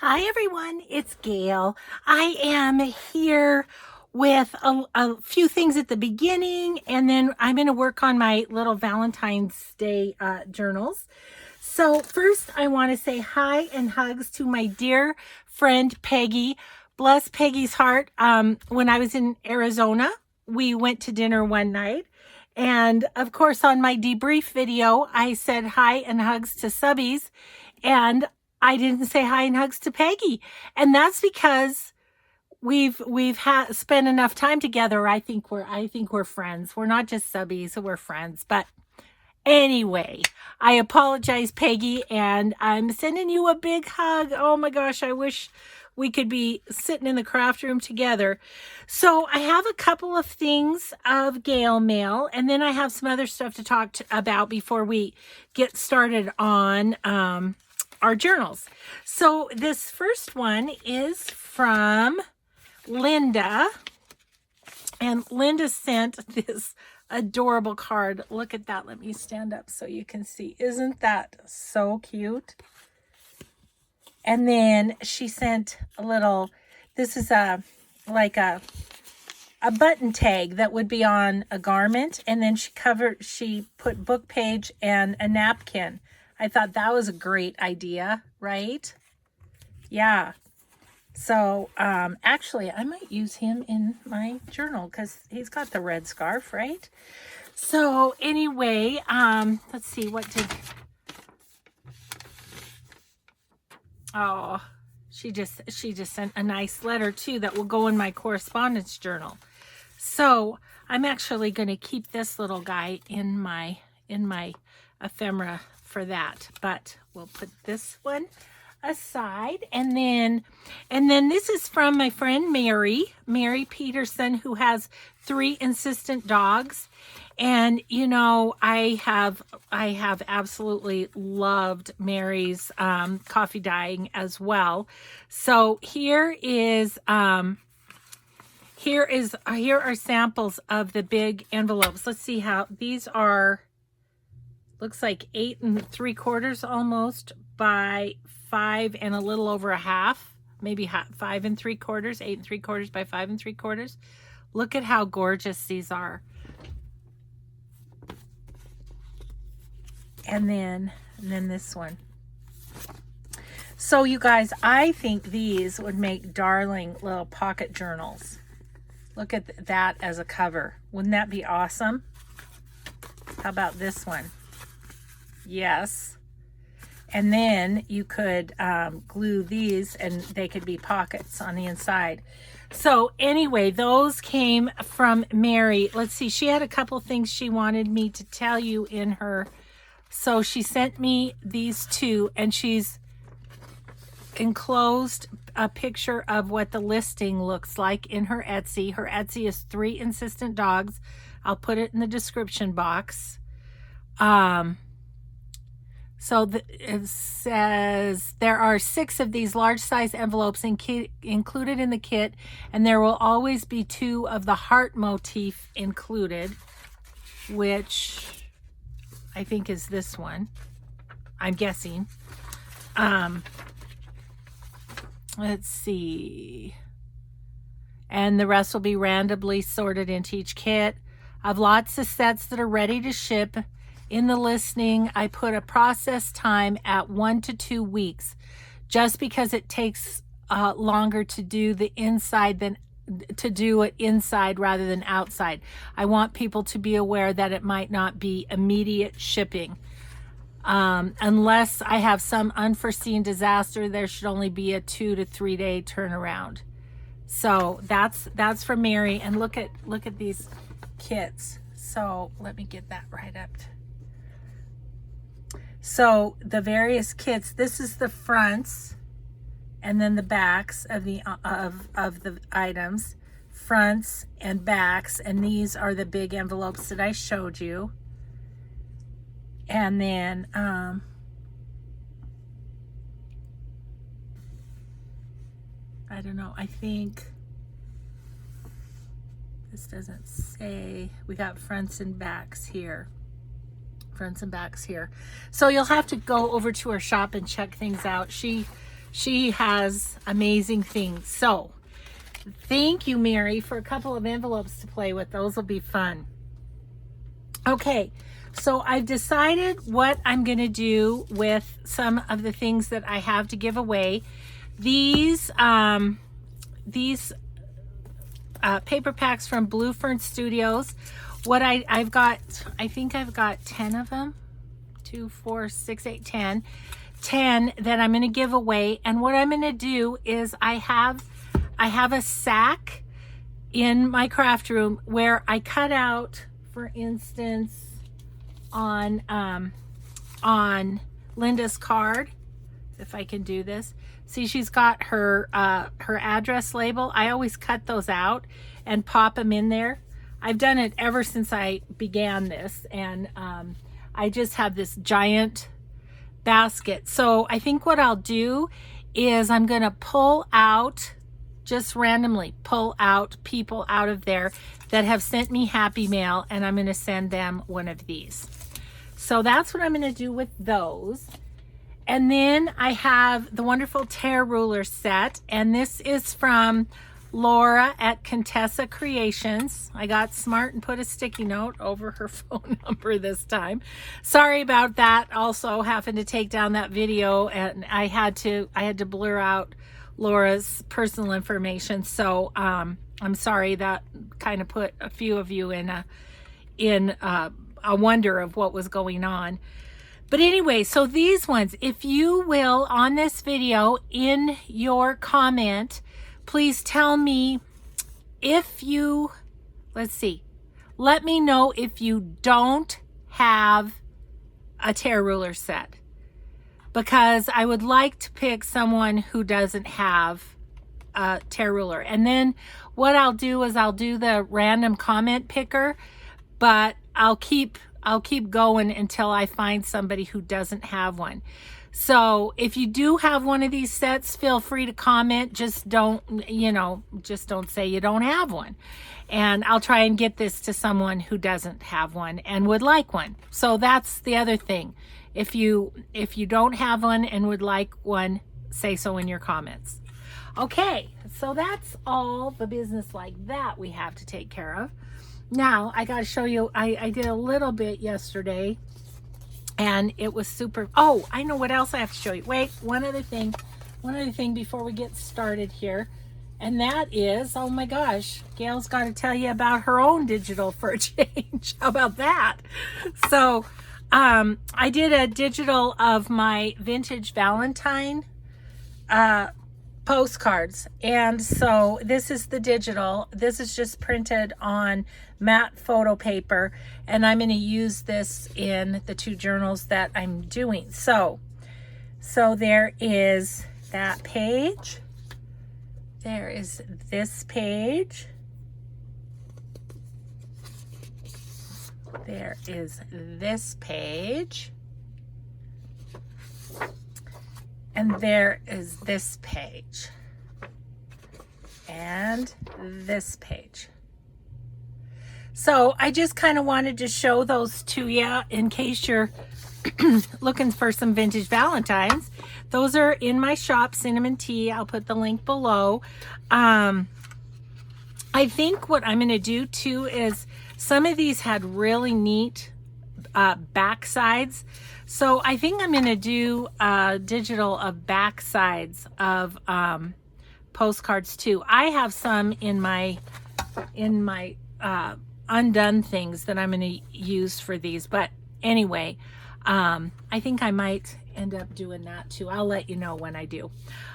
Hi everyone, it's Gayle. I am here with a few things at the beginning, and then I'm going to work on my little Valentine's Day journals. So first I want to say hi and hugs to my dear friend Peggy. Bless Peggy's heart. When I was in Arizona, we went to dinner one night. And of course, on my debrief video, I said hi and hugs to subbies. And I didn't say hi and hugs to Peggy. And that's because we've spent enough time together. I think we're friends. We're not just subbies, we're friends. But anyway, I apologize, Peggy, and I'm sending you a big hug. Oh my gosh, I wish we could be sitting in the craft room together. So I have a couple of things of Gayle Mail, and then I have some other stuff to talk about before we get started on our journals. So this first one is from Linda, and Linda sent this adorable card. Look at that. Let me stand up so you can see. Isn't that so cute? And then she sent a little, this is like a button tag that would be on a garment, and then she put book page and a napkin. I thought that was a great idea, right? Yeah. So, actually, I might use him in my journal because he's got the red scarf, right? So, anyway, let's see, oh, she just sent a nice letter, too, that will go in my correspondence journal. So, I'm actually going to keep this little guy in my ephemera for that, but we'll put this one aside. And then this is from my friend Mary Peterson, who has 3 insistent dogs. And you know, I have absolutely loved Mary's coffee dyeing as well. So here are samples of the big envelopes. Let's see how these are. Looks like 8 3/4 almost by 5 and a little over a half, maybe 5 3/4, 8 3/4 by 5 3/4. Look at how gorgeous these are. And then this one. So you guys, I think these would make darling little pocket journals. Look at that as a cover. Wouldn't that be awesome? How about this one? Yes. And then you could glue these and they could be pockets on the inside. So anyway, those came from Mary. Let's see, she had a couple things she wanted me to tell you in her. So she sent me these 2, and she's enclosed a picture of what the listing looks like in her Etsy. Her Etsy is 3 Insistent Dogs. I'll put it in the description box. So it says there are 6 of these large size envelopes included in the kit, and there will always be 2 of the heart motif included, which I think is this one. I'm guessing. Let's see. And the rest will be randomly sorted into each kit. I've lots of sets that are ready to ship. In the listing, I put a process time at 1 to 2 weeks, just because it takes longer to do the inside than to do it inside rather than outside. I want people to be aware that it might not be immediate shipping. Unless I have some unforeseen disaster, there should only be a 2 to 3 day turnaround. So that's for Mary. And look at these kits. So let me get that right up. So the various kits, this is the fronts and then the backs of the items, fronts and backs, and these are the big envelopes that I showed you. And then I don't know, I think this doesn't say, we got fronts and backs here. So you'll have to go over to her shop and check things out. She She has amazing things. So thank you, Mary, for a couple of envelopes to play with. Those will be fun. Okay, so I've decided what I'm going to do with some of the things that I have to give away. These paper packs from Blue Fern Studios. What I've got, I think I've got 10 of them. 2, 4, 6, 8, 10. 10 that I'm going to give away. And what I'm going to do is I have a sack in my craft room where I cut out, for instance, on Linda's card, if I can do this. See, she's got her address label. I always cut those out and pop them in there. I've done it ever since I began this, and I just have this giant basket. So I think what I'll do is I'm going to pull out, just randomly pull out people out of there that have sent me happy mail, and I'm going to send them one of these. So that's what I'm going to do with those. And then I have the wonderful tear ruler set, and this is from Laura at Contessa Creations. I got smart and put a sticky note over her phone number this time. Sorry about that. Also having to take down that video, and I had to blur out Laura's personal information. So I'm sorry, that kind of put a few of you in a wonder of what was going on. But anyway, so these ones, if you will, on this video, in your comment, please tell me if you, let me know if you don't have a tear ruler set, because I would like to pick someone who doesn't have a tear ruler. And then what I'll do is I'll do the random comment picker, but I'll keep going until I find somebody who doesn't have one. So if you do have one of these sets, feel free to comment. Just don't say you don't have one. And I'll try and get this to someone who doesn't have one and would like one. So that's the other thing. If you don't have one and would like one, say so in your comments. Okay, so that's all the business like that we have to take care of. Now I got to show you, I did a little bit yesterday, and it was super. Oh, I know what else I have to show you. Wait, one other thing before we get started here. And that is, oh my gosh, Gayle's got to tell you about her own digital for a change. How about that? So I did a digital of my vintage Valentine postcards. And so this is the digital. This is just printed on matte photo paper, and I'm going to use this in the 2 journals that I'm doing. So there is that page. There is this page. There is this page. And there is this page. And this page. So I just kind of wanted to show those to you in case you're looking for some vintage Valentines. Those are in my shop, Cinnamon Tea. I'll put the link below. I think what I'm going to do too is some of these had really neat back sides. So I think I'm going to do digital of back sides of postcards too. I have some in my undone things that I'm going to use for these. But anyway, I think I might end up doing that too. I'll let you know when I do.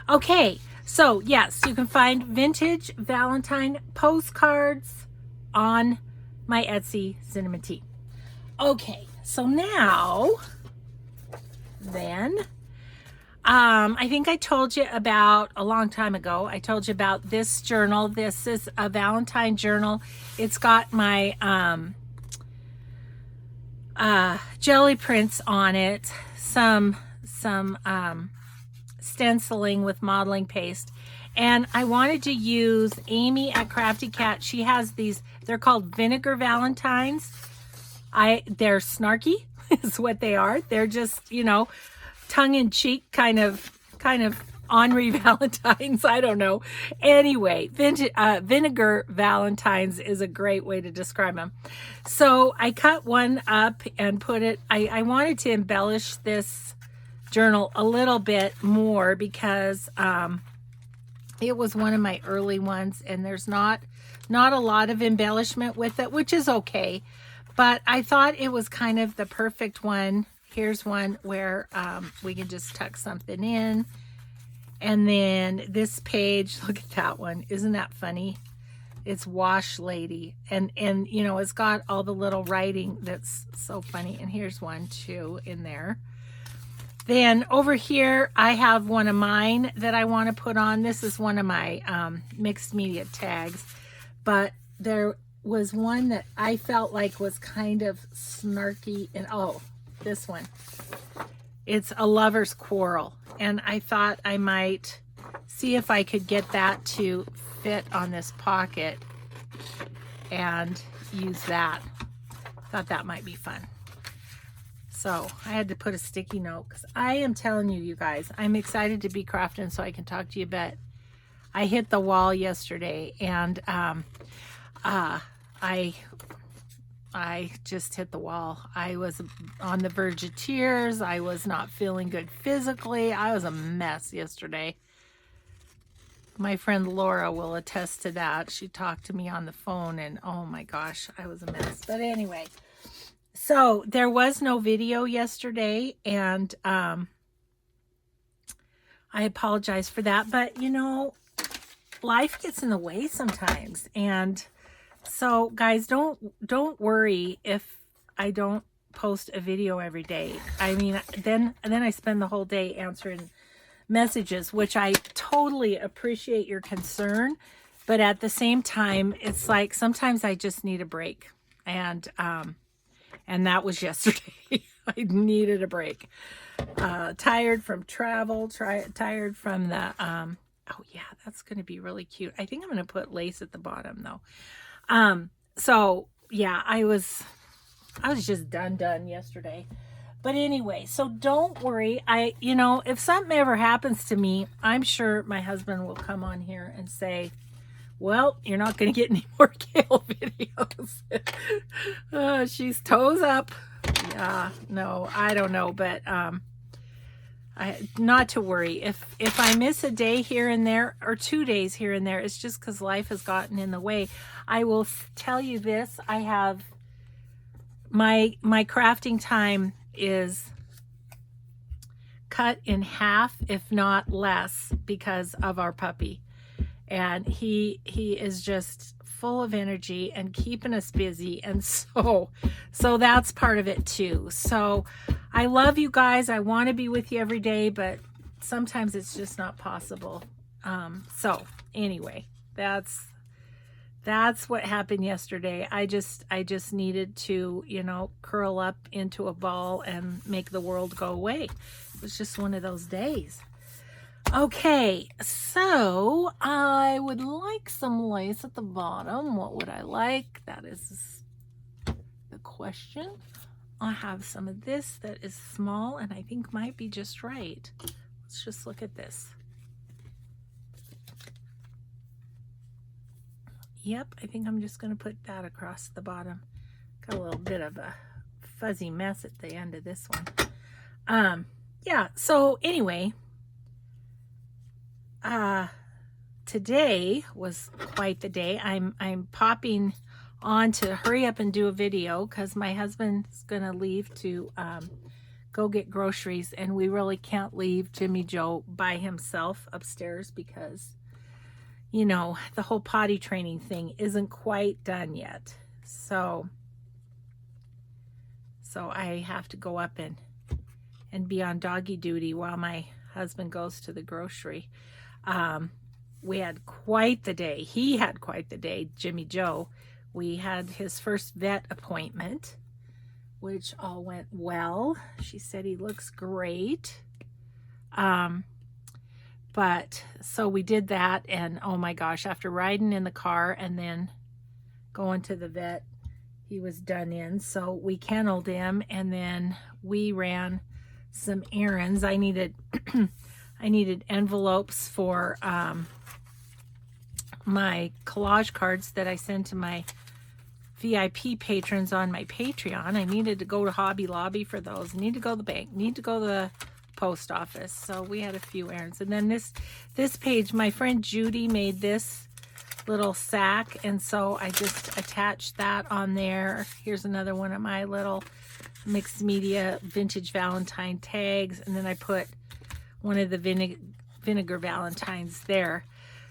Okay, so yes, you can find vintage Valentine postcards on my Etsy, Cinnamon Tea. Okay, so now then, I think I told you about a long time ago, I told you about this journal. This is a Valentine journal. It's got my jelly prints on it, some stenciling with modeling paste. And I wanted to use Amy at Crafty Cat. She has these, they're called vinegar Valentines. They're snarky is what they are. They're just, tongue-in-cheek kind of Henri Valentines, I don't know. Anyway, vinegar Valentines is a great way to describe them. So I cut one up and put it, I wanted to embellish this journal a little bit more because it was one of my early ones, and there's not a lot of embellishment with it, which is okay. But I thought it was kind of the perfect one. Here's one where we can just tuck something in. And then this page, look at that one. Isn't that funny? It's Wash Lady. And you know, it's got all the little writing that's so funny. And here's one too in there. Then over here, I have one of mine that I want to put on. This is one of my mixed media tags. But there was one that I felt like was kind of snarky. And oh, this one. It's A Lover's Quarrel. And I thought I might see if I could get that to fit on this pocket and use that. Thought that might be fun. So I had to put a sticky note because I am telling you, you guys, I'm excited to be crafting so I can talk to you, but I hit the wall yesterday, and I just hit the wall. I was on the verge of tears. I was not feeling good physically. I was a mess yesterday. My friend Laura will attest to that. She talked to me on the phone, and oh my gosh, I was a mess. But anyway, so there was no video yesterday, and I apologize for that. But you know, life gets in the way sometimes, and so guys, don't worry if I don't post a video every day. I mean, then I spend the whole day answering messages, which I totally appreciate your concern, but at the same time, it's like sometimes I just need a break, and that was yesterday. I needed a break. Tired from travel, tired from the oh yeah, that's going to be really cute. I think I'm going to put lace at the bottom though. So yeah, I was just done yesterday. But anyway, so don't worry. You know, if something ever happens to me, I'm sure my husband will come on here and say, well, you're not going to get any more Gayle videos. She's toes up. Yeah, no, I don't know, but not to worry. If I miss a day here and there, or 2 days here and there, it's just because life has gotten in the way. I will tell you this: I have my crafting time is cut in half, if not less, because of our puppy. And he is just full of energy and keeping us busy, and so that's part of it too. So I love you guys. I want to be with you every day, but sometimes it's just not possible. So anyway, that's what happened yesterday. I just needed to, you know, curl up into a ball and make the world go away. It was just one of those days. Okay, so I would like some lace at the bottom. What would I like? That is the question. I have some of this that is small and I think might be just right. Let's just look at this. Yep, I think I'm just going to put that across the bottom. Got a little bit of a fuzzy mess at the end of this one. Yeah, so anyway, today was quite the day. I'm popping on to hurry up and do a video because my husband's gonna leave to go get groceries, and we really can't leave Jimmy Joe by himself upstairs because, you know, the whole potty training thing isn't quite done yet. So I have to go up and be on doggy duty while my husband goes to the grocery. We had quite the day. He had quite the day, Jimmy Joe. We had his first vet appointment, which all went well. She said he looks great. But so we did that, and oh my gosh, after riding in the car and then going to the vet, he was done in. So we kenneled him, and then we ran some errands. I needed I needed envelopes for my collage cards that I send to my VIP patrons on my Patreon. I needed to go to Hobby Lobby for those. Need to go to the bank. Need to go to the post office. So we had a few errands. And then this page, my friend Judy made this little sack, and so I just attached that on there. Here's another one of my little mixed media vintage Valentine tags, and then I put one of the vinegar Valentines there.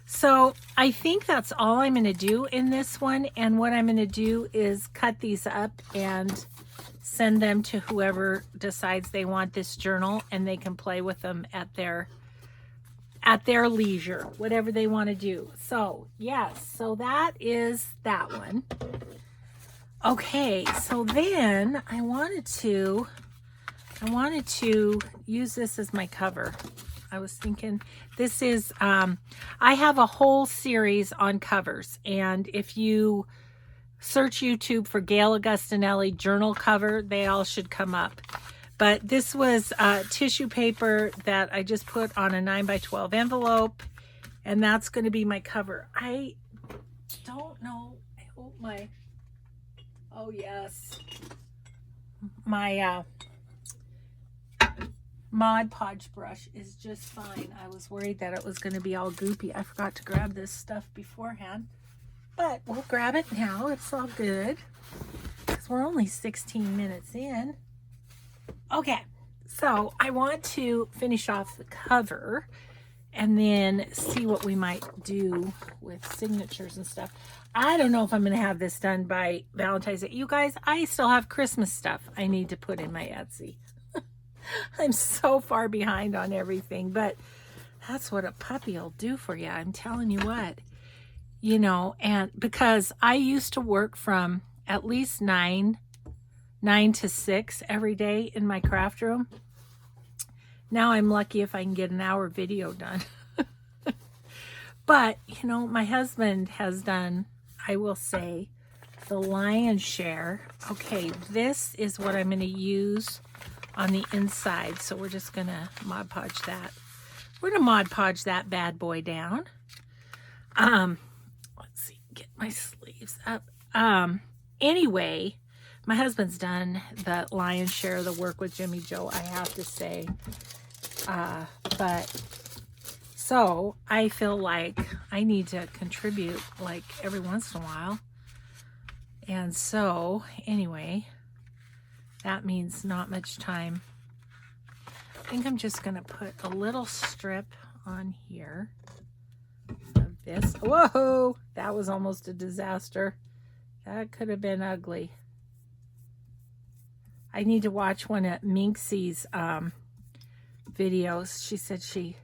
So I think that's all I'm going to do in this one, and what I'm going to do is cut these up and send them to whoever decides they want this journal, and they can play with them at their leisure, whatever they want to do. So yes, so that is that one. Okay, so then I wanted to use this as my cover. I was thinking this is, I have a whole series on covers, and if you search YouTube for Gayle Augustinelli journal cover, they all should come up. But this was tissue paper that I just put on a 9x12 envelope, and that's going to be my cover. I don't know. I hope my, oh yes, my Mod Podge brush is just fine. I was worried that it was going to be all goopy. I forgot to grab this stuff beforehand, but we'll grab it now. It's all good because we're only 16 minutes in. Okay, so I want to finish off the cover and then see what we might do with signatures and stuff. I don't know if I'm going to have this done by Valentine's Day. You guys, I still have Christmas stuff I need to put in my Etsy. I'm so far behind on everything, but that's what a puppy will do for you. I'm telling you what, you know, and because I used to work from at least 9 to 6 every day in my craft room. Now I'm lucky if I can get an hour video done. But, you know, my husband has done, I will say, the lion's share. Okay, this is what I'm going to use on the inside. So we're just going to Mod Podge that. We're going to Mod Podge that bad boy down. Let's see, get my sleeves up. Anyway, my husband's done the lion's share of the work with Jimmy Joe, I have to say. But so I feel like I need to contribute like every once in a while. And so anyway, that means not much time. I think I'm just going to put a little strip on here of this. Whoa, that was almost a disaster. That could have been ugly. I need to watch one of Minxie's videos. She said she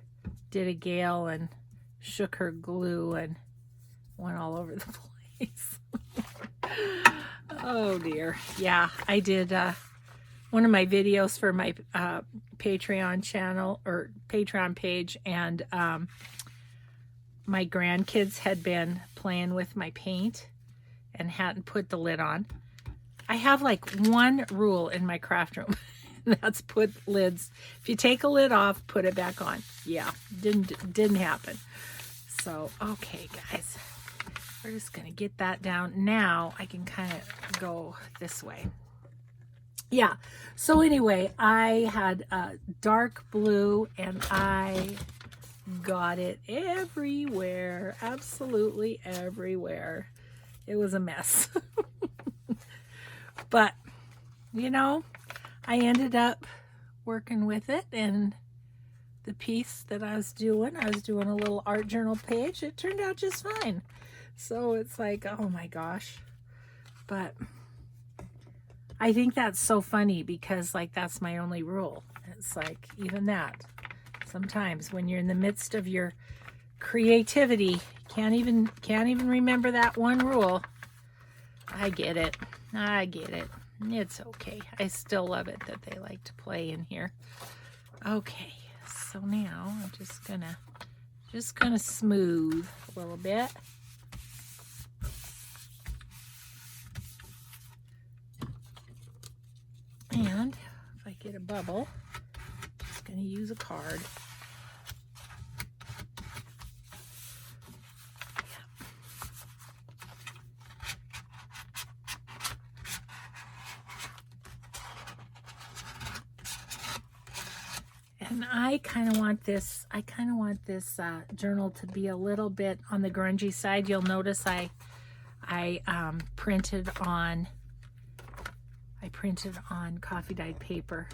did a Gayle and shook her glue and went all over the place. Oh dear. Yeah, I did one of my videos for my Patreon channel or Patreon page, and my grandkids had been playing with my paint and hadn't put the lid on. I have like one rule in my craft room. That's put lids. If you take a lid off, put it back on. Yeah, didn't happen. So, okay, guys. We're just going to get that down. Now I can kind of go this way. Yeah. So anyway, I had dark blue and I got it everywhere. Absolutely everywhere. It was a mess. But, you know, I ended up working with it, and the piece that I was doing a little art journal page. It turned out just fine. So it's like, oh my gosh. But I think that's so funny because like that's my only rule. It's like even that. Sometimes when you're in the midst of your creativity, can't even remember that one rule. I get it. I get it. It's okay. I still love it that they like to play in here. Okay. So now I'm just gonna smooth a little bit. And if I get a bubble, I'm just gonna use a card. And I kind of want this, journal to be a little bit on the grungy side. You'll notice I printed on coffee dyed paper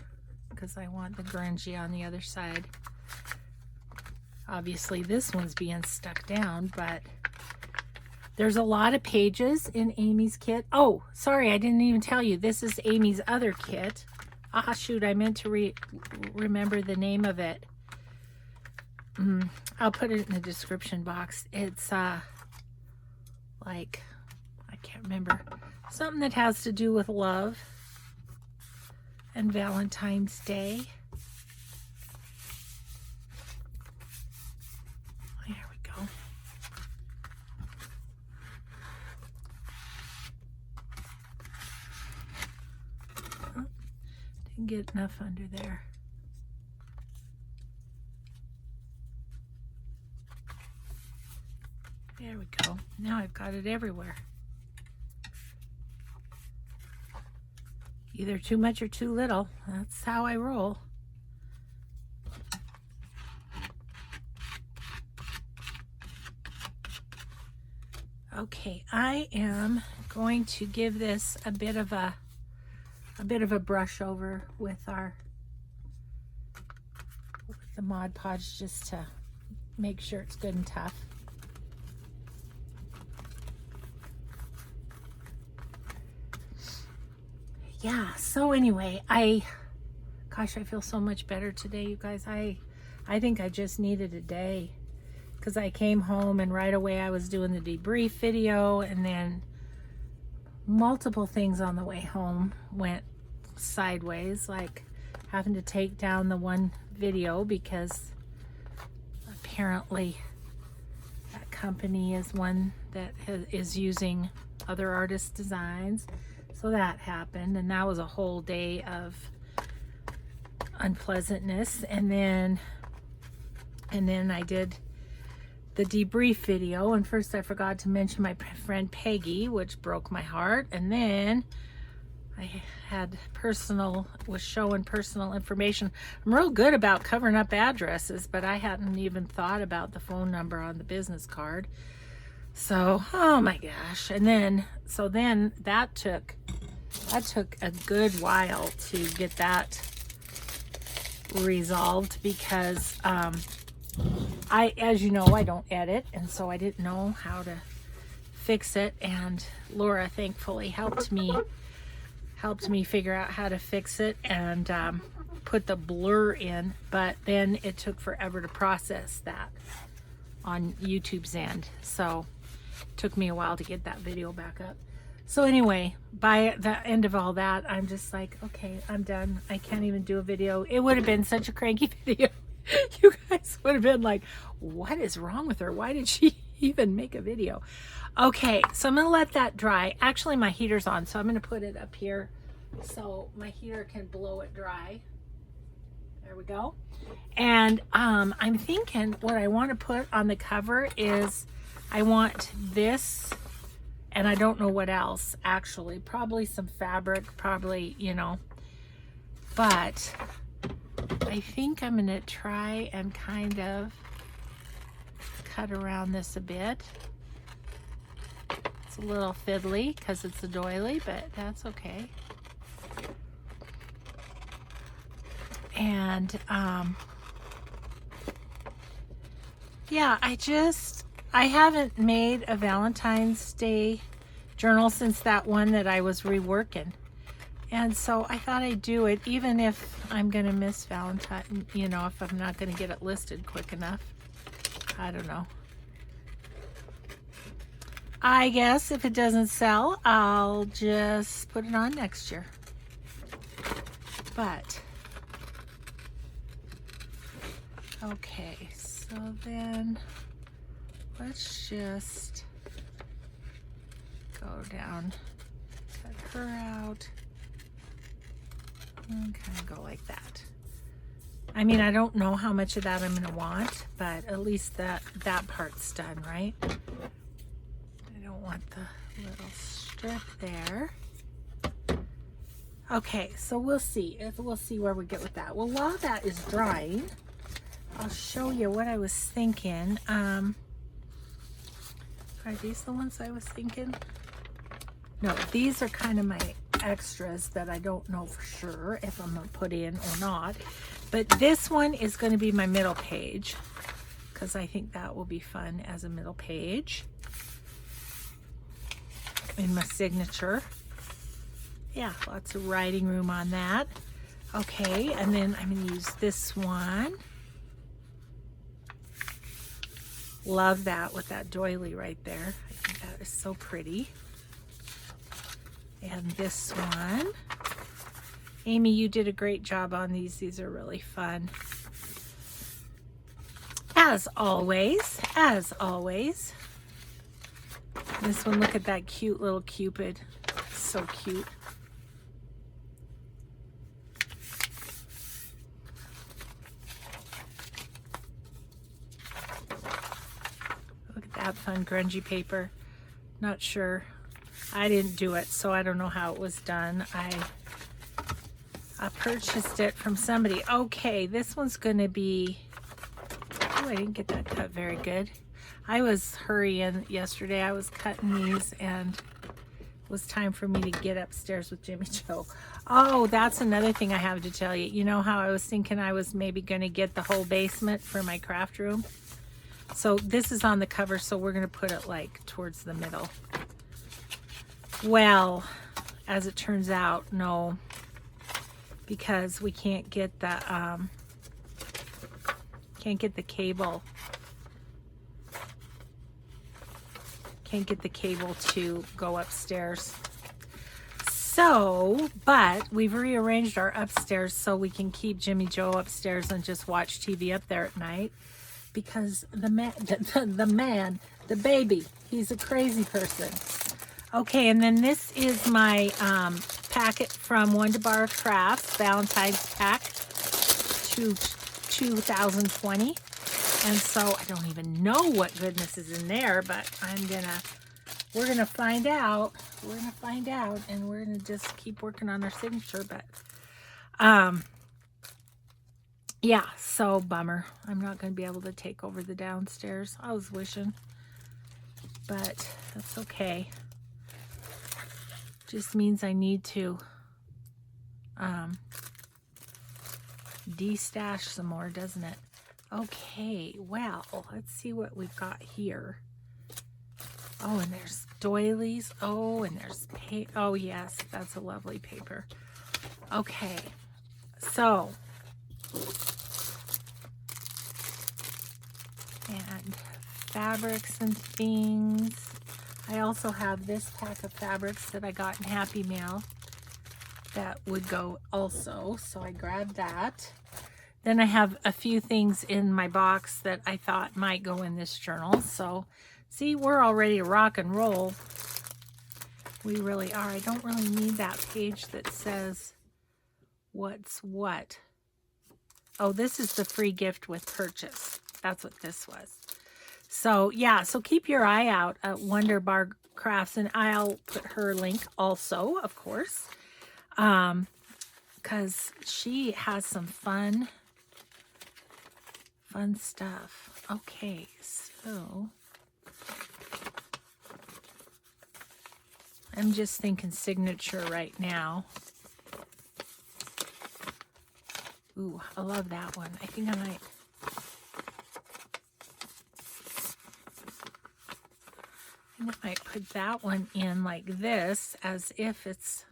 because I want the grungy on the other side. Obviously this one's being stuck down, but there's a lot of pages in Amy's kit. Oh, sorry, I didn't even tell you. This is Amy's other kit. Ah, shoot, I meant to remember the name of it. I'll put it in the description box. It's like, I can't remember. Something that has to do with love and Valentine's Day. There we go. Oh, didn't get enough under there. There we go. Now I've got it everywhere. Either too much or too little. That's how I roll. Okay, I am going to give this a bit of a brush over with the Mod Podge just to make sure it's good and tough. Yeah, so anyway, gosh, I feel so much better today, you guys. I think I just needed a day because I came home and right away I was doing the debrief video, and then multiple things on the way home went sideways, like having to take down the one video because apparently that company is one that is using other artists' designs. So that happened, and that was a whole day of unpleasantness. And then I did the debrief video, and first I forgot to mention my friend Peggy, which broke my heart. And then I was showing personal information. I'm real good about covering up addresses, but I hadn't even thought about the phone number on the business card. So, oh my gosh. And then, that took a good while to get that resolved because as you know, I don't edit, and so I didn't know how to fix it, and Laura thankfully helped me figure out how to fix it and put the blur in, but then it took forever to process that on YouTube's end, so it took me a while to get that video back up. So anyway, by the end of all that, I'm just like, okay, I'm done. I can't even do a video. It would have been such a cranky video. You guys would have been like, what is wrong with her? Why did she even make a video? Okay, so I'm going to let that dry. Actually, my heater's on, so I'm going to put it up here so my heater can blow it dry. There we go. And I'm thinking what I want to put on the cover is I want this, and I don't know what else, actually. Probably some fabric, probably, you know. But I think I'm going to try and kind of cut around this a bit. It's a little fiddly because it's a doily, but that's okay. And, yeah, I haven't made a Valentine's Day journal since that one that I was reworking. And so I thought I'd do it, even if I'm going to miss Valentine, you know, if I'm not going to get it listed quick enough. I don't know. I guess if it doesn't sell, I'll just put it on next year. But, okay, so then let's just go down, cut her out, and kind of go like that. I mean, I don't know how much of that I'm going to want, but at least that part's done, right? I don't want the little strip there. Okay, so we'll see. We'll see where we get with that. Well, while that is drying, I'll show you what I was thinking. Are these the ones I was thinking? No, these are kind of my extras that I don't know for sure if I'm going to put in or not. But this one is going to be my middle page because I think that will be fun as a middle page in my signature. Yeah, lots of writing room on that. Okay, and then I'm going to use this one. Love that with that doily right there. I think that is so pretty. And this one. Amy, you did a great job on these. These are really fun. As always, as always. This one, look at that cute little Cupid. So cute. Look at that fun grungy paper. Not sure. I didn't do it, so I don't know how it was done. I purchased it from somebody. Okay, this one's gonna be, oh, I didn't get that cut very good. I was hurrying yesterday. I was cutting these and it was time for me to get upstairs with Jimmy Joe. Oh, that's another thing I have to tell you. You know how I was thinking I was maybe gonna get the whole basement for my craft room? So this is on the cover, so we're gonna put it like towards the middle. Well, as it turns out, no, because we can't get the cable. Can't get the cable to go upstairs. So, but we've rearranged our upstairs so we can keep Jimmy Joe upstairs and just watch TV up there at night. Because the baby, he's a crazy person. Okay, and then this is my packet from Wonderbar Crafts, Valentine's pack to 2020. And so I don't even know what goodness is in there, but we're gonna find out. We're gonna find out, and we're gonna just keep working on our signature. But yeah, so bummer. I'm not gonna be able to take over the downstairs. I was wishing, but that's okay. Just means I need to de-stash some more, doesn't it? Okay, well, let's see what we've got here. Oh, and there's doilies. Oh, and there's oh yes, that's a lovely paper. Okay, so and fabrics and things. I also have this pack of fabrics that I got in Happy Mail that would go also, so I grabbed that. Then I have a few things in my box that I thought might go in this journal. So, see, we're all ready to rock and roll. We really are. I don't really need that page that says what's what. Oh, this is the free gift with purchase. That's what this was. So, yeah, so keep your eye out at Wonderbar Crafts, and I'll put her link also, of course, because she has some fun stuff. Okay, so I'm just thinking signature right now. Ooh, I love that one. I think I might put that one in like this, as if it's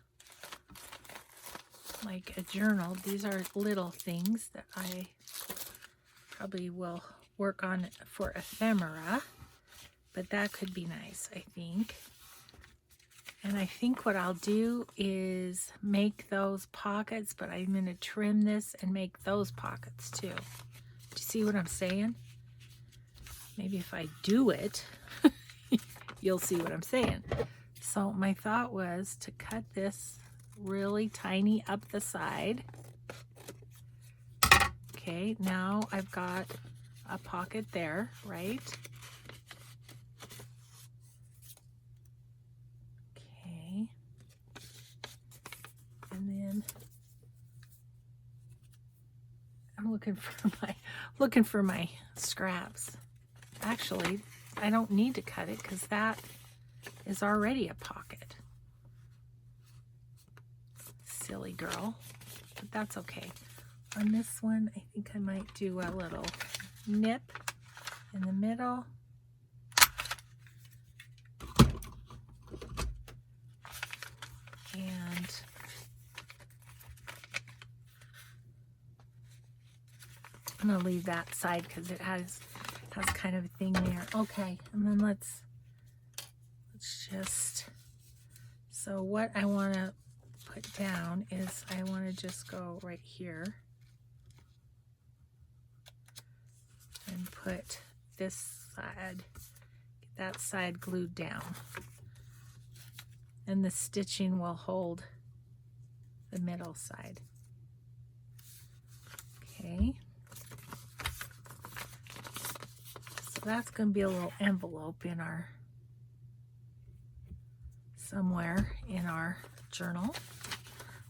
like a journal. These are little things that I probably will work on for ephemera, but that could be nice, I think. And I think what I'll do is make those pockets, but I'm going to trim this and make those pockets too. Do you see what I'm saying? Maybe if I do it, you'll see what I'm saying. So my thought was to cut this really tiny up the side. Okay, now I've got a pocket there, right? Okay. And then looking for my scraps. Actually, I don't need to cut it because that is already a pocket. Silly girl, but that's okay. On this one, I think I might do a little nip in the middle. And I'm going to leave that side because it has kind of a thing there. Okay, and then let's just, so what I want to put down is I want to just go right here and put this side, get that side glued down. And the stitching will hold the middle side. Okay. So that's going to be a little envelope in our, somewhere in our journal.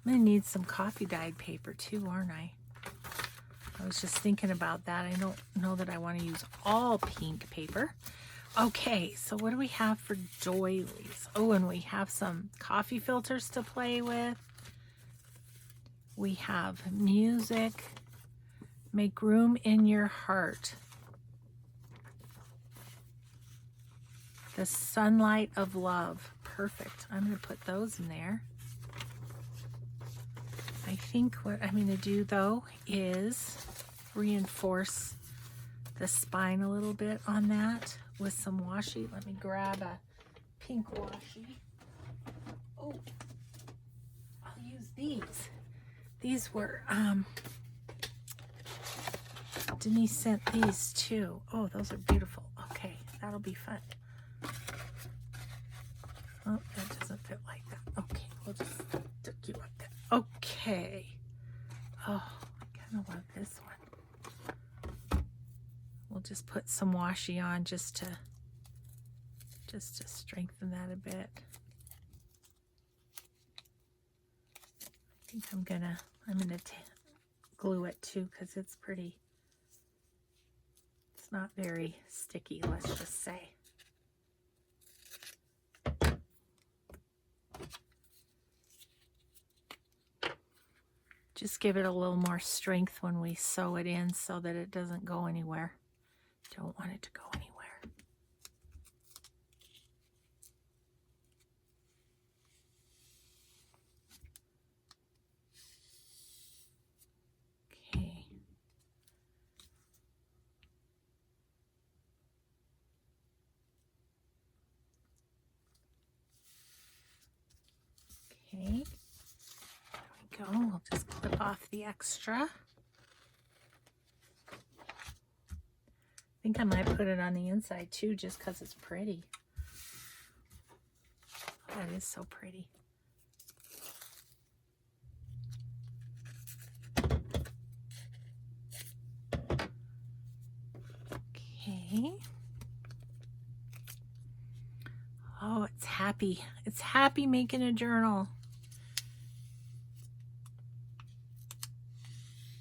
I'm going to need some coffee dyed paper too, aren't I? I was just thinking about that. I don't know that I want to use all pink paper. Okay, so what do we have for doilies? Oh, and we have some coffee filters to play with. We have music. Make room in your heart. The sunlight of love. Perfect. I'm going to put those in there. I think what I'm going to do though is reinforce the spine a little bit on that with some washi. Let me grab a pink washi. Oh, I'll use these. These were, Denise sent these too. Oh, those are beautiful. Okay, that'll be fun. Oh, that doesn't fit like that. Okay, we'll just stick you up there. Okay. Oh, I kind of love this one. We'll just put some washi on just to strengthen that a bit. I think I'm gonna glue it too because it's pretty. It's not very sticky, let's just say. Just give it a little more strength when we sew it in so that it doesn't go anywhere. Don't want it to go anywhere. Okay. Okay. Go. We'll just clip off the extra. I think I might put it on the inside too, just because it's pretty. That is so pretty. Okay. Oh, it's happy. It's happy making a journal.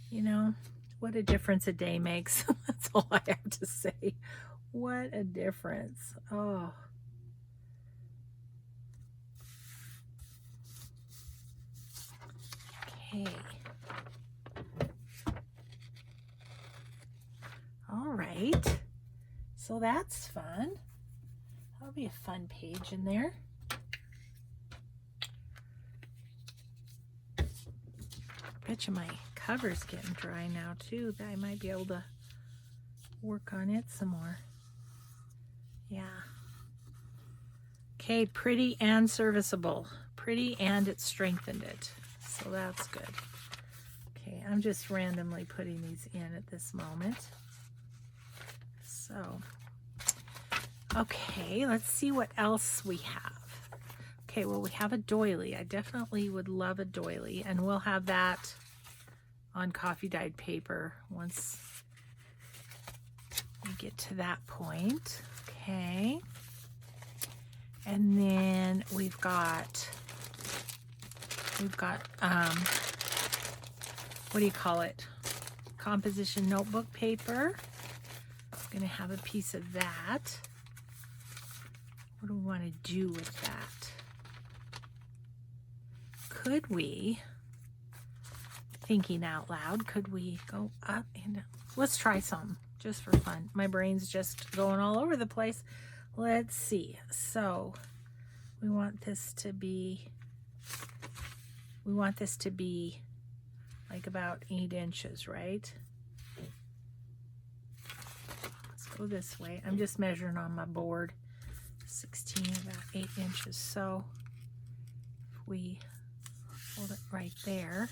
You know, what a difference a day makes. That's all I have to say. What a difference. Oh. Okay. All right. So that's fun. That'll be a fun page in there. Bet you my cover's getting dry now too. That I might be able to work on it some more. Yeah. Okay, pretty and serviceable. Pretty and it strengthened it. So that's good. Okay, I'm just randomly putting these in at this moment. So, okay, let's see what else we have. Okay, well, we have a doily. I definitely would love a doily, and we'll have that on coffee dyed paper once we get to that point. Okay. And then we've got what do you call it? composition notebook paper. I'm going to have a piece of that. What do we want to do with that? Could we, thinking out loud, could we go up and down? Let's try some just for fun. My brain's just going all over the place. Let's see. So we want this to be like about 8 inches, right? Let's go this way. I'm just measuring on my board. 16, about 8 inches. So if we hold it right there,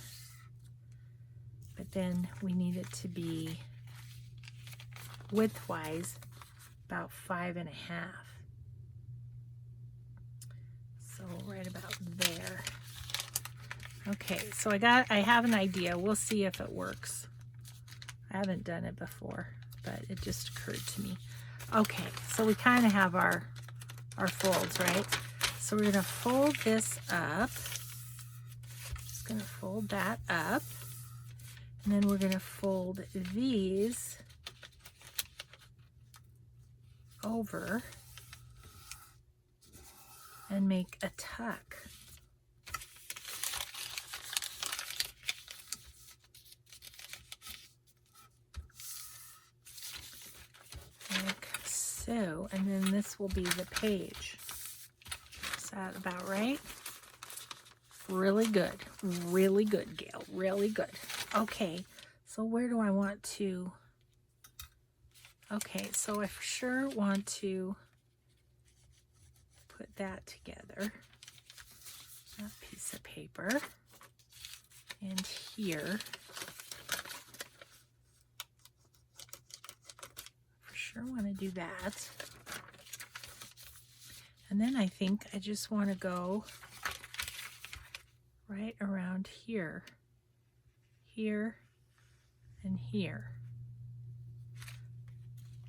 but then we need it to be widthwise about 5.5. So right about there. Okay, so I have an idea. We'll see if it works. I haven't done it before, but it just occurred to me. Okay, so we kind of have our folds, right? So we're gonna fold this up. Just gonna fold that up. And then we're gonna fold these over and make a tuck. Like so, and then this will be the page. Is that about right? Really good, Gayle, really good. Okay, so where do I want to? Okay, so I for sure want to put that together. That piece of paper. And here. For sure want to do that. And then I think I just want to go right around here. Here and here.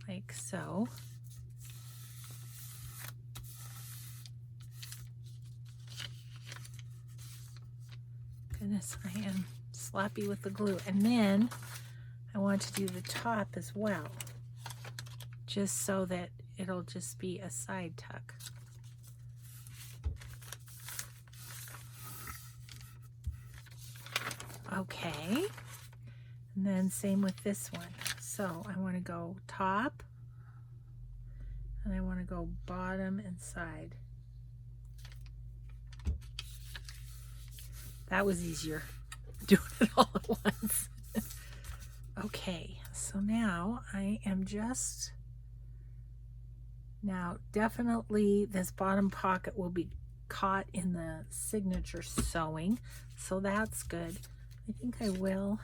Like so. Goodness, I am sloppy with the glue. And then I want to do the top as well, just so that it'll just be a side tuck. Okay, and then same with this one. So I want to go top, and I want to go bottom and side. That was easier, doing it all at once. Okay, so now I am just, now definitely this bottom pocket will be caught in the signature sewing, so that's good. I think I will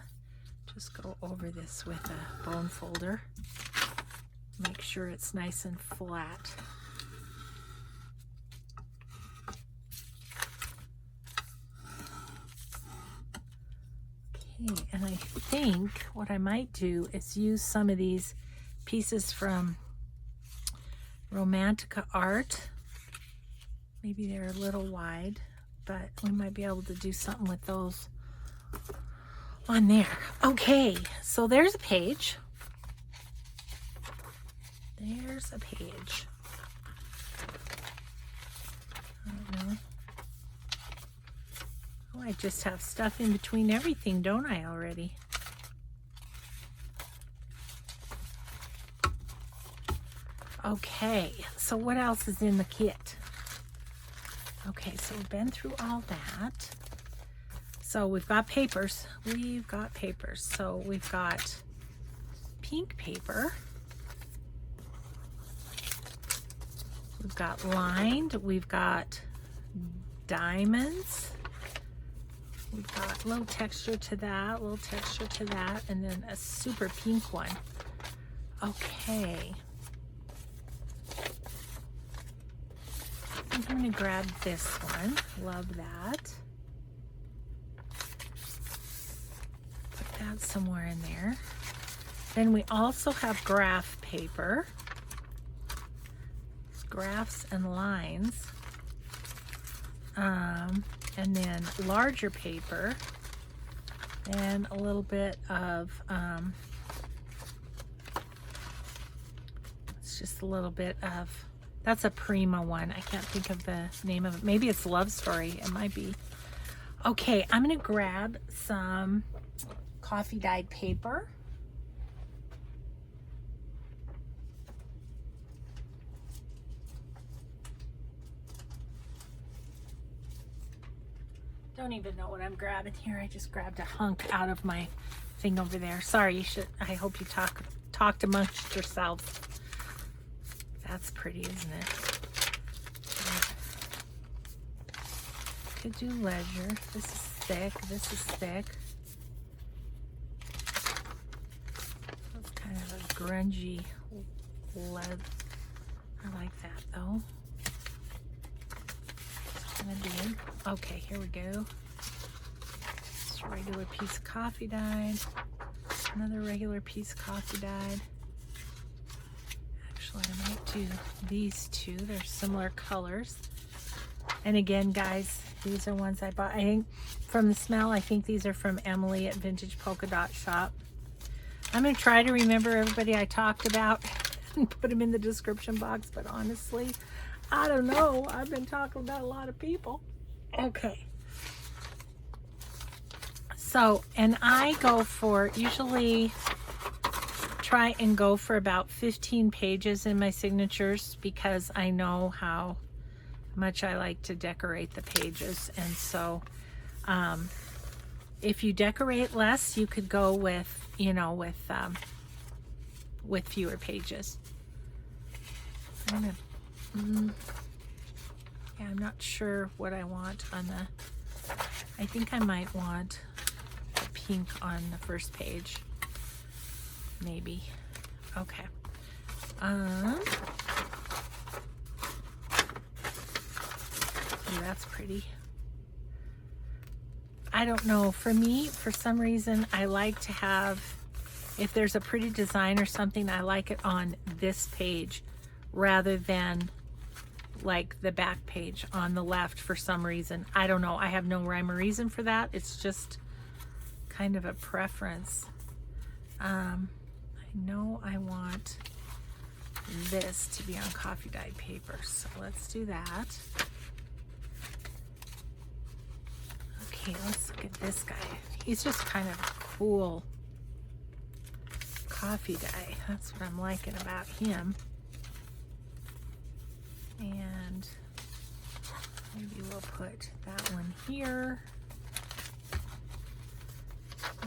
just go over this with a bone folder. Make sure it's nice and flat. Okay, and I think what I might do is use some of these pieces from Romantica Art. Maybe they're a little wide, but we might be able to do something with those on there. Okay, so there's a page. There's a page. I don't know. Oh, I just have stuff in between everything, don't I, already? Okay, so what else is in the kit? Okay, so we've been through all that. So we've got papers. We've got papers. So we've got pink paper. We've got lined. We've got diamonds. We've got a little texture to that, a little texture to that, and then a super pink one. Okay. I think I'm going to grab this one. Love that. Put that somewhere in there. Then we also have graph paper. It's graphs and lines. And then larger paper. and a little bit of, it's just a little bit of, that's a Prima one. I can't think of the name of it. Maybe it's Love Story. It might be. Okay, I'm going to grab some coffee dyed paper. Don't even know what I'm grabbing here. I just grabbed a hunk out of my thing over there. Sorry, you should. I hope you talked amongst yourselves. That's pretty, isn't it? Could do Ledger. This is thick. This is thick. That's kind of a grungy lead. I like that though. It's kind of big. Okay, here we go. Just a regular piece of coffee dyed. Another regular piece of coffee dyed. Actually, I might do these two. They're similar colors. And again, guys, these are ones I bought. I think from the smell, I think these are from Emily at Vintage Polka Dot Shop. I'm going to try to remember everybody I talked about and put them in the description box. But honestly, I don't know. I've been talking about a lot of people. Okay. So, and I go for, usually try and go for about 15 pages in my signatures because I know how much I like to decorate the pages. And so if you decorate less, you could go with, you know, with fewer pages. I'm not sure what I want on the, I think I might want the pink on the first page, maybe. Okay. Ooh, that's pretty. I don't know. For me, for some reason, I like to have, if there's a pretty design or something, I like it on this page rather than like the back page on the left for some reason. I don't know. I have no rhyme or reason for that. It's just kind of a preference. I know I want this to be on coffee dyed paper, so let's do that. Okay, let's look at this guy. He's just kind of a cool coffee dye. That's what I'm liking about him. And maybe we'll put that one here.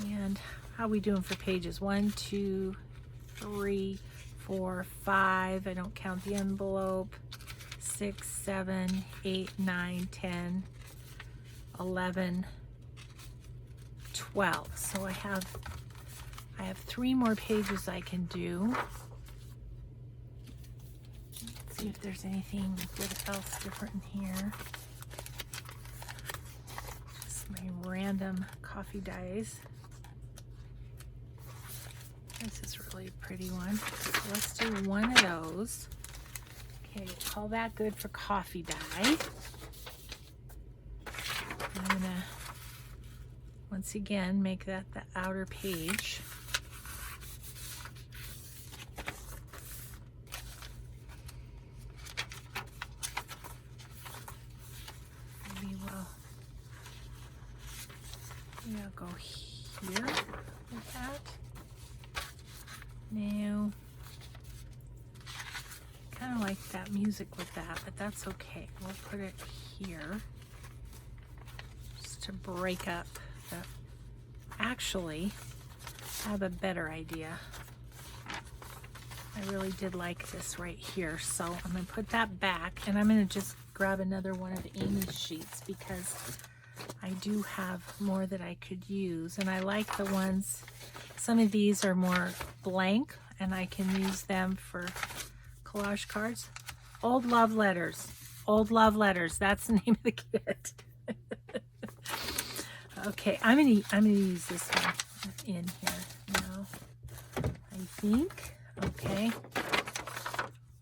And how are we doing for pages? 1, 2, 3, 4, 5. I don't count the envelope. 6, 7, 8, 9, 10. 11, 12. So I have 3 more pages I can do. Let's see if there's anything else different in here. Just my random coffee dyes. This is really a pretty one. So let's do one of those. Okay, call that good for coffee dye. I'm gonna once again make that the outer page. Maybe I'll go here with that. Now, kind of like that music with that, but that's okay. We'll put it here. To break up the, actually I have a better idea. I really did like this right here, so I'm going to put that back and I'm going to just grab another one of Amy's sheets because I do have more that I could use, and I like the ones, some of these are more blank and I can use them for collage cards. Old Love Letters. Old Love Letters, that's the name of the kit. Okay, I'm gonna use this one in here now, I think. Okay,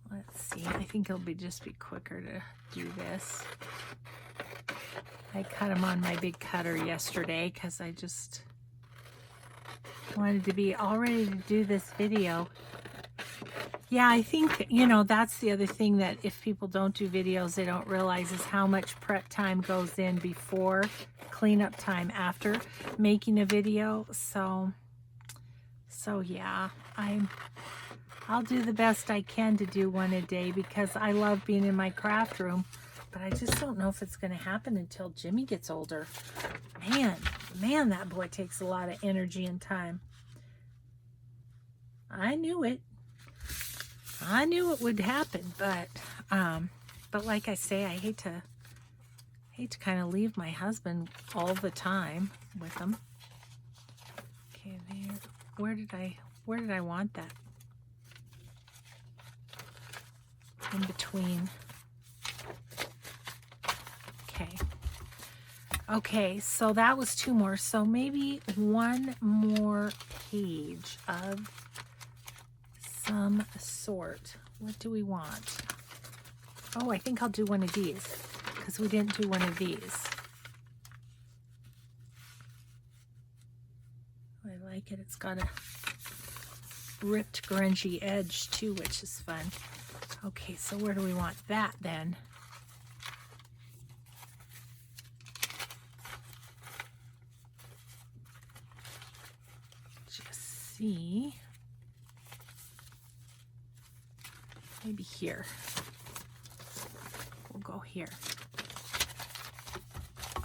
let's see. I think it'll just be quicker to do this. I cut them on my big cutter yesterday because I just Wanted to be all ready to do this video. Yeah, I think, you know, that's the other thing that if people don't do videos, they don't realize is how much prep time goes in before, cleanup time after making a video. So yeah, I'll do the best I can to do one a day because I love being in my craft room, but I just don't know if it's going to happen until Jimmy gets older. Man, that boy takes a lot of energy and time. I knew it. I knew it would happen, but like I say, I hate to kind of leave my husband all the time with him. Okay, there. Where did I want that? In between. Okay, so that was 2 more. So maybe 1 more page of some sort. What do we want? Oh, I think I'll do one of these because we didn't do one of these. I like it. It's got a ripped grungy edge too, which is fun. Okay, so where do we want that then? Just see. Maybe here. We'll go here.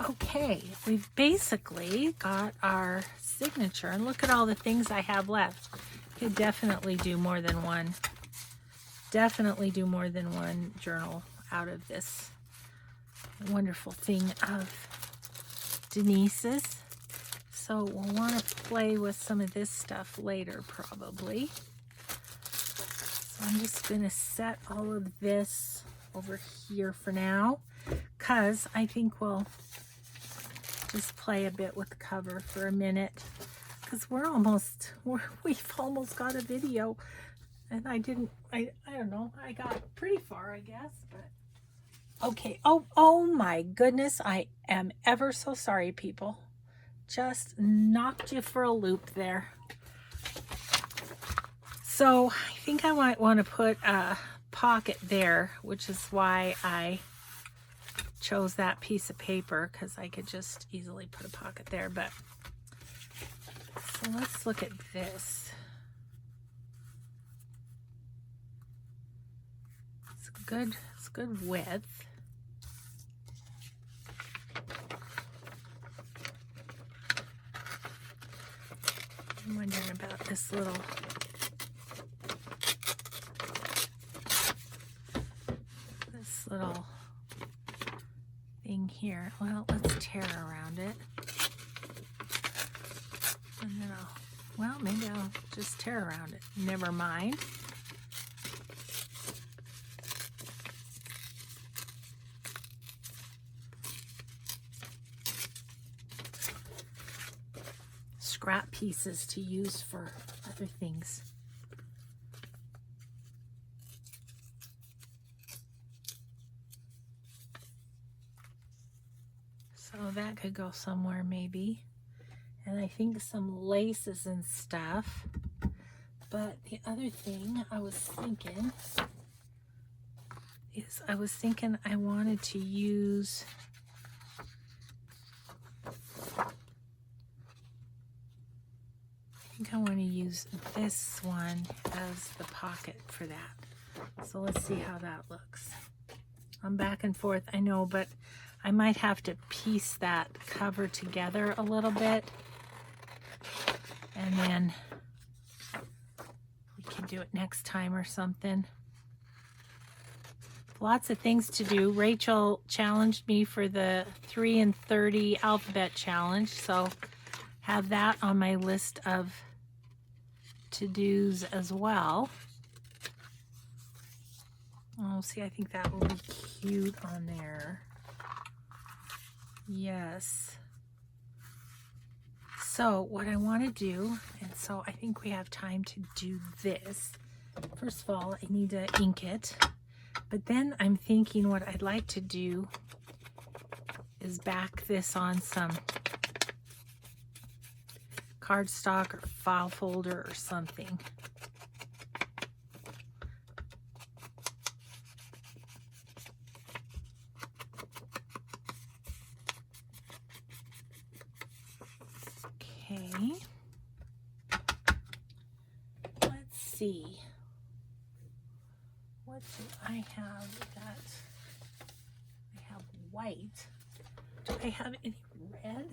Okay, we've basically got our signature. And look at all the things I have left. Could definitely do more than one. Definitely do more than one journal out of this wonderful thing of Denise's. So we'll want to play with some of this stuff later probably. So I'm just going to set all of this over here for now because I think we'll just play a bit with the cover for a minute because we've almost got a video. And I don't know, I got pretty far, I guess, but okay. Oh my goodness, I am ever so sorry, people. Just knocked you for a loop there. So I think I might want to put a pocket there, which is why I chose that piece of paper, because I could just easily put a pocket there. But so let's look at this. It's good width. I'm wondering about this little thing here. Well, let's tear around it. And then maybe I'll just tear around it. Never mind. Scrap pieces to use for other things. So that could go somewhere maybe. And I think some laces and stuff. But the other thing I was thinking is I wanted to use I want to use this one as the pocket for that. So let's see how that looks. I'm back and forth, I know, but I might have to piece that cover together a little bit. And then we can do it next time or something. Lots of things to do. Rachel challenged me for the 3 and 30 alphabet challenge, so have that on my list of to-dos as well. Oh, see, I think that will be cute on there. Yes. So what I want to do, and so I think we have time to do this. First of all, I need to ink it. But then I'm thinking what I'd like to do is back this on some cardstock or file folder or something. Okay. Let's see. What do I have that I have white? Do I have any red?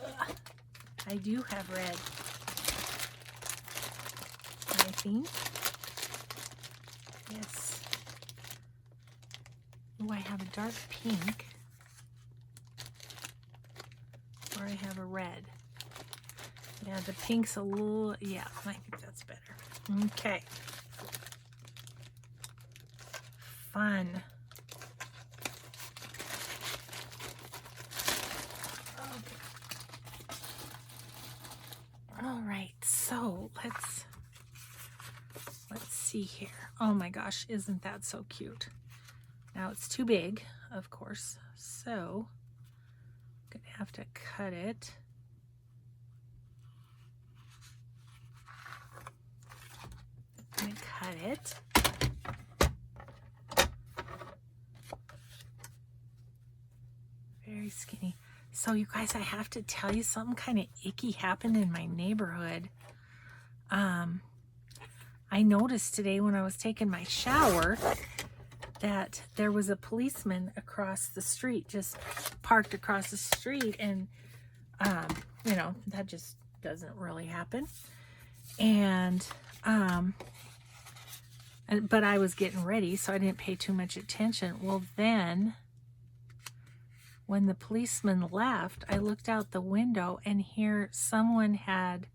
Ugh. I do have red, I think. Yes. Oh, I have a dark pink. Or I have a red. Yeah, the pink's a little, yeah, I think that's better. Okay. Fun. Okay. All right, so let's see here. Oh my gosh, isn't that so cute? Now it's too big, of course, so I'm gonna have to cut it. I'm gonna cut it. Very skinny. So you guys, I have to tell you, something kind of icky happened in my neighborhood. I noticed today when I was taking my shower that there was a policeman across the street, just parked across the street, and you know, that just doesn't really happen. And but I was getting ready, so I didn't pay too much attention. Well, then when the policeman left, I looked out the window, and here someone had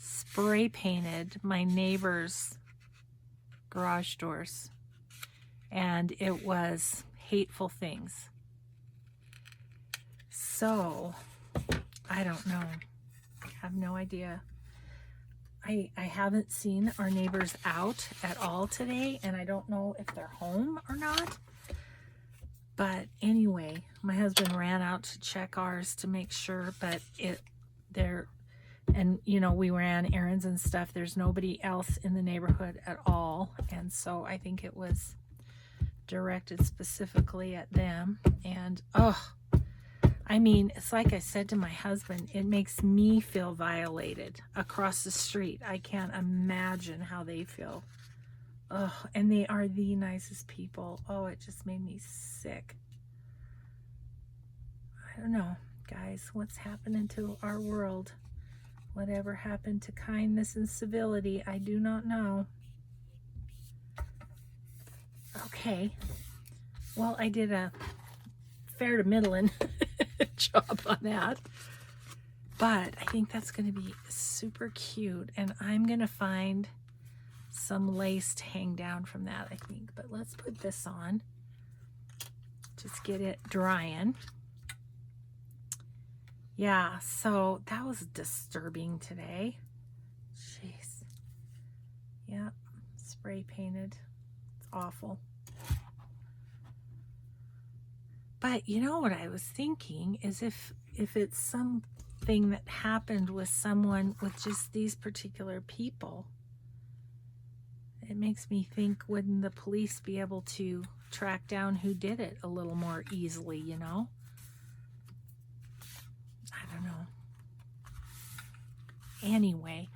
spray painted my neighbor's garage doors, and it was hateful things. So I don't know. I have no idea. I haven't seen our neighbors out at all today, and I don't know if they're home or not. But anyway, my husband ran out to check ours to make sure, but and you know, we ran errands and stuff. There's nobody else in the neighborhood at all, and so I think it was directed specifically at them. And I mean, it's like I said to my husband, it makes me feel violated across the street. I can't imagine how they feel. And they are the nicest people. It just made me sick. I don't know, guys, what's happening to our world? Whatever happened to kindness and civility? I do not know. Okay. Well, I did a fair to middling job on that. But I think that's going to be super cute. And I'm going to find some lace to hang down from that, I think. But let's put this on. Just get it drying. Yeah, so that was disturbing today. Jeez. Yeah, spray painted. It's awful. But you know what I was thinking is if it's something that happened with someone, with just these particular people, it makes me think, wouldn't the police be able to track down who did it a little more easily, you know? I don't know. Anyway,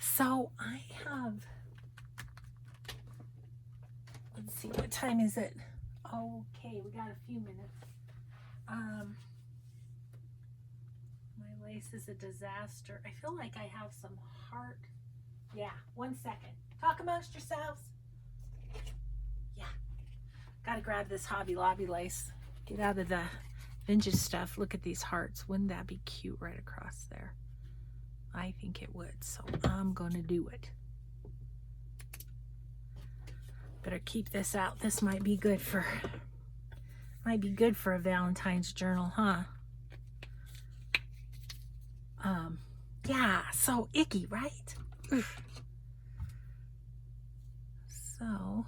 so I have, let's see, what time is it? Okay, we got a few minutes. My lace is a disaster. I feel like I have some heart. Yeah, 1 second. Talk amongst yourselves. Yeah. Gotta grab this Hobby Lobby lace. Get out of the vintage stuff. Look at these hearts. Wouldn't that be cute right across there? I think it would, so I'm gonna do it. Better keep this out. This might be good for a Valentine's journal, huh? Yeah, so icky, right? Oof. So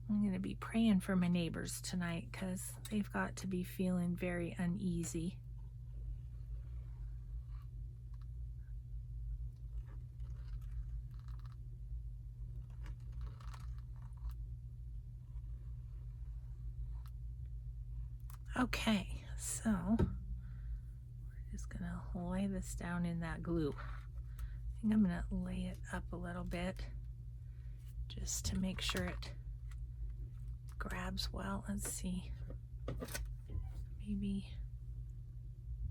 I'm going to be praying for my neighbors tonight because they've got to be feeling very uneasy. Okay, so we're just gonna lay this down in that glue. I think I'm gonna lay it up a little bit just to make sure it grabs well. Let's see. Maybe.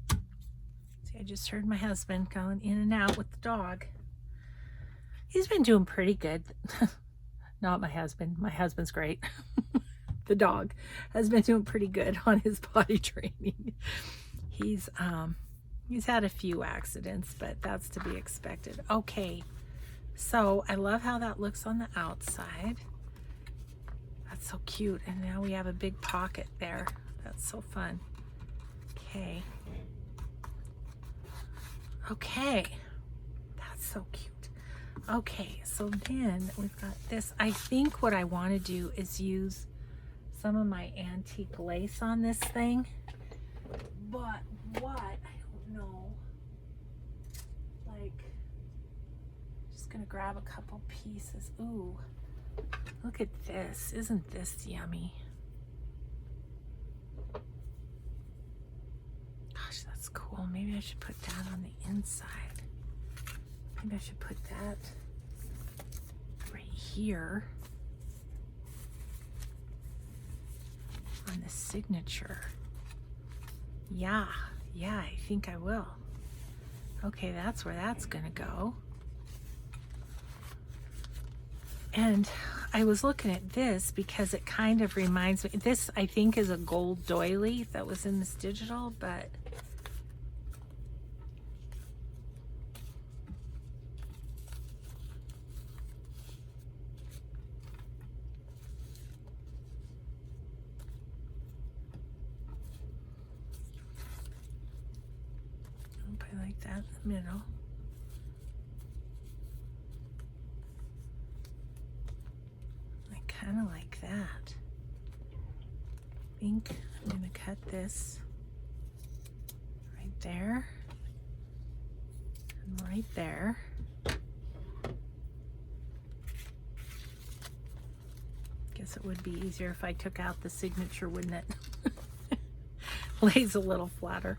See, I just heard my husband going in and out with the dog. He's been doing pretty good. Not my husband. My husband's great. The dog has been doing pretty good on his potty training. He's had a few accidents, but that's to be expected. Okay, so I love how that looks on the outside. That's so cute. And now we have a big pocket there. That's so fun. Okay. Okay. That's so cute. Okay, so then we've got this. I think what I want to do is use some of my antique lace on this thing. But what? I don't know. Like, just gonna grab a couple pieces. Ooh, look at this. Isn't this yummy? Gosh, that's cool. Maybe I should put that on the inside. Maybe I should put that right here on the signature. Yeah, I think I will. Okay, that's where that's gonna go. And I was looking at this because it kind of reminds me, this I think is a gold doily that was in this digital, but I like that in the middle. I kind of like that. I think I'm going to cut this right there and right there. Guess it would be easier if I took out the signature, wouldn't it? Lays a little flatter.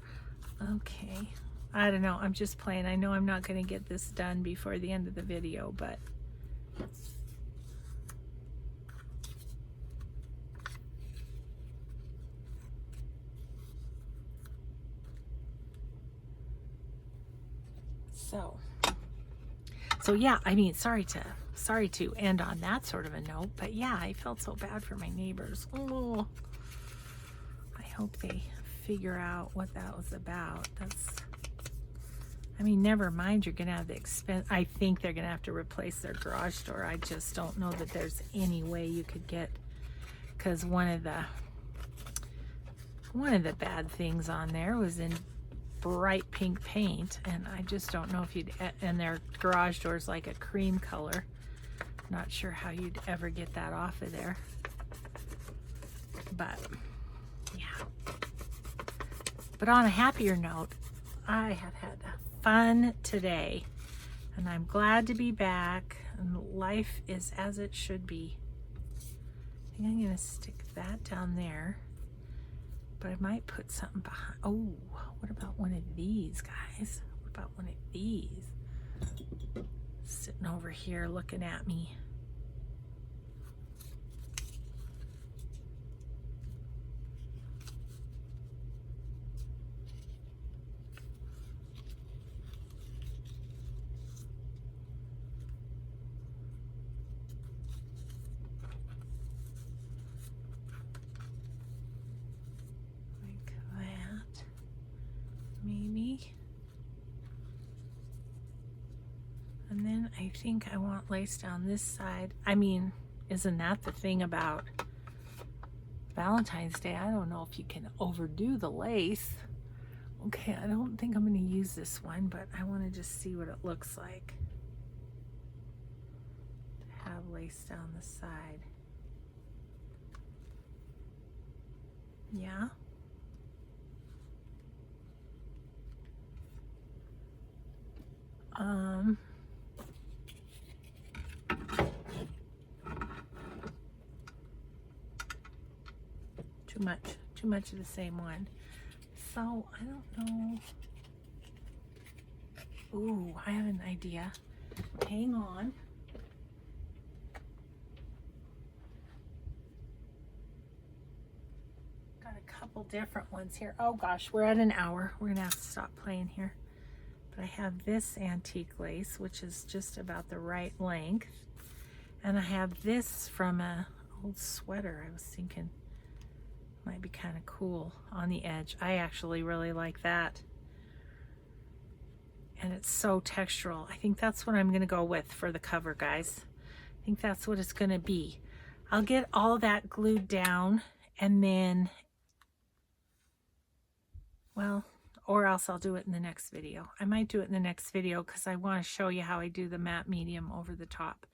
Okay. I don't know. I'm just playing. I know I'm not going to get this done before the end of the video, but so yeah, I mean, sorry to end on that sort of a note, but yeah, I felt so bad for my neighbors. Oh, I hope they figure out what that was about. I mean, never mind, you're gonna have the expense. I think they're gonna have to replace their garage door. I just don't know that there's any way you could get, because one of the bad things on there was in bright pink paint, and I just don't know if you'd, and their garage door's like a cream color. Not sure how you'd ever get that off of there. But yeah. But on a happier note, I have had fun today, and I'm glad to be back, and life is as it should be. I think I'm gonna stick that down there, but I might put something behind. Oh, what about one of these, guys? What about one of these? Sitting over here looking at me. Maybe. And then I think I want lace down this side. I mean, isn't that the thing about Valentine's Day? I don't know if you can overdo the lace. Okay, I don't think I'm going to use this one, but I want to just see what it looks like to have lace down the side. Yeah. Too too much of the same one. So I don't know. Ooh, I have an idea. Hang on. Got a couple different ones here. Oh gosh, we're at an hour. We're gonna have to stop playing here. But I have this antique lace, which is just about the right length. And I have this from a old sweater. I was thinking might be kind of cool on the edge. I actually really like that. And it's so textural. I think that's what I'm gonna go with for the cover, guys. I think that's what it's gonna be. I'll get all that glued down and then, well, or else I'll do it in the next video. I might do it in the next video because I want to show you how I do the matte medium over the top.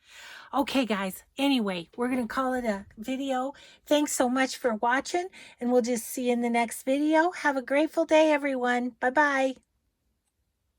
Okay, guys. Anyway, we're going to call it a video. Thanks so much for watching, and we'll just see you in the next video. Have a grateful day, everyone. Bye-bye.